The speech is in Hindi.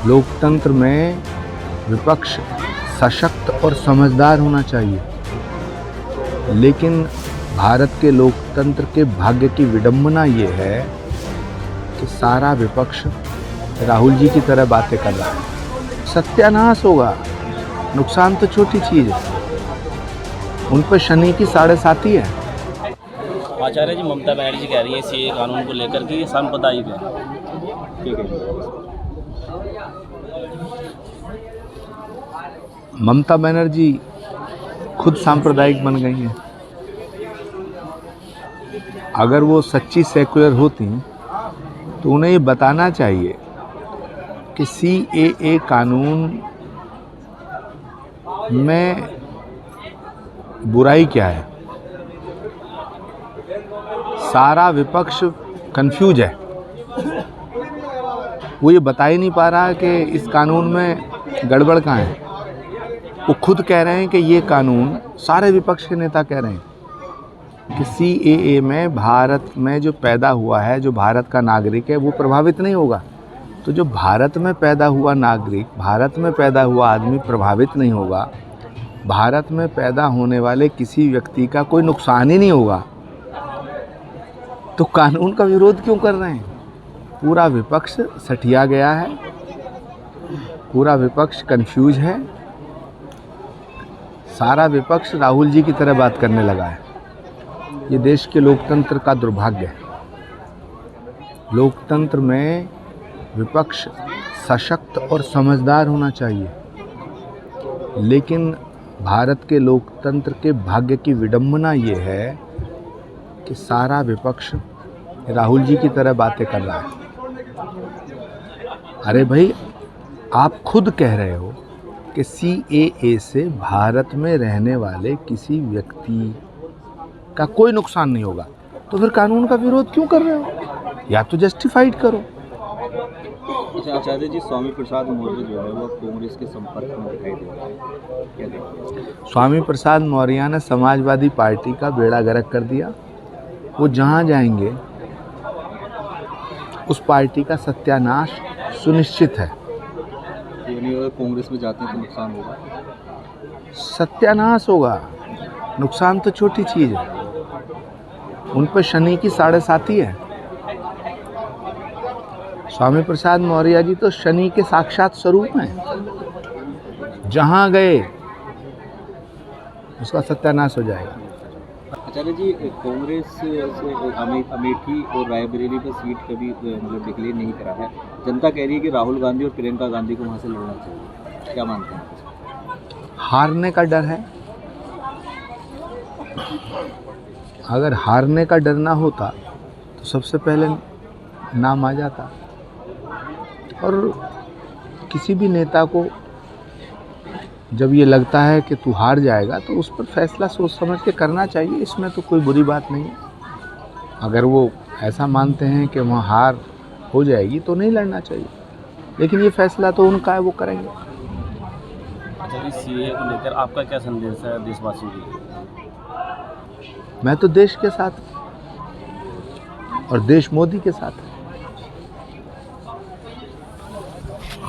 लोकतंत्र में विपक्ष सशक्त और समझदार होना चाहिए, लेकिन भारत के लोकतंत्र के भाग्य की विडंबना ये है कि सारा विपक्ष राहुल जी की तरह बातें कर रहा है। सत्यानाश होगा, नुकसान तो छोटी चीज़ है, उन पर शनि की 7.5 है। आचार्य जी, ममता बनर्जी कह रही है सीए कानून को लेकर कि ये सांप्रदायिक है। ठीक है। ममता बनर्जी खुद सांप्रदायिक बन गई हैं। अगर वो सच्ची सेक्युलर होती तो उन्हें ये बताना चाहिए कि CAA कानून में बुराई क्या है। सारा विपक्ष कंफ्यूज है, वो ये बता ही नहीं पा रहा कि इस कानून में गड़बड़ कहाँ है। वो खुद कह रहे हैं कि ये कानून, सारे विपक्ष के नेता कह रहे हैं कि CAA में भारत में जो पैदा हुआ है, जो भारत का नागरिक है, वो प्रभावित नहीं होगा। तो जो भारत में पैदा हुआ नागरिक, भारत में पैदा हुआ आदमी प्रभावित नहीं होगा, भारत में पैदा होने वाले किसी व्यक्ति का कोई नुकसान ही नहीं होगा, तो कानून का विरोध क्यों कर रहे हैं? पूरा विपक्ष सठिया गया है, पूरा विपक्ष कंफ्यूज है, सारा विपक्ष राहुल जी की तरह बात करने लगा है। ये देश के लोकतंत्र का दुर्भाग्य है। लोकतंत्र में विपक्ष सशक्त और समझदार होना चाहिए, लेकिन भारत के लोकतंत्र के भाग्य की विडंबना ये है कि सारा विपक्ष राहुल जी की तरह बातें कर रहा है। अरे भाई, आप खुद कह रहे हो कि CAA से भारत में रहने वाले किसी व्यक्ति का कोई नुकसान नहीं होगा, तो फिर कानून का विरोध क्यों कर रहे हो? या तो जस्टिफाइड करो। अच्छा आचार्य जी, स्वामी प्रसाद मौर्य जो है वो कांग्रेस के संपर्क में दिखाई दे रहा है, क्या देखते हैं? स्वामी प्रसाद मौर्य ने समाजवादी पार्टी का बेड़ा गर्क कर दिया। वो जहाँ जाएंगे उस पार्टी का सत्यानाश सुनिश्चित है। यानी अगर कांग्रेस में जाते हैं तो नुकसान होगा? सत्यानाश होगा, नुकसान तो छोटी चीज़ है, उन पर शनि की 7.5 है। स्वामी प्रसाद मौर्य जी तो शनि के साक्षात स्वरूप हैं। जहाँ गए उसका सत्यानाश हो जाएगा। आचार्य जी, कांग्रेस से अमेठी और रायबरेली पर सीट कभी मतलब डिक्लेयर नहीं करा है। जनता कह रही है कि राहुल गांधी और प्रियंका गांधी को वहाँ से लड़ना चाहिए, क्या मानते हैं? हारने का डर है। अगर हारने का डर ना होता तो सबसे पहले नाम आ जाता। और किसी भी नेता को जब ये लगता है कि तू हार जाएगा तो उस पर फैसला सोच समझ के करना चाहिए, इसमें तो कोई बुरी बात नहीं है। अगर वो ऐसा मानते हैं कि वहाँ हार हो जाएगी तो नहीं लड़ना चाहिए, लेकिन ये फैसला तो उनका है, वो करेंगे। अच्छा जी, सीए को लेकर आपका क्या संदेश है देशवासियों के लिए? मैं तो देश के साथ और देश मोदी के साथ।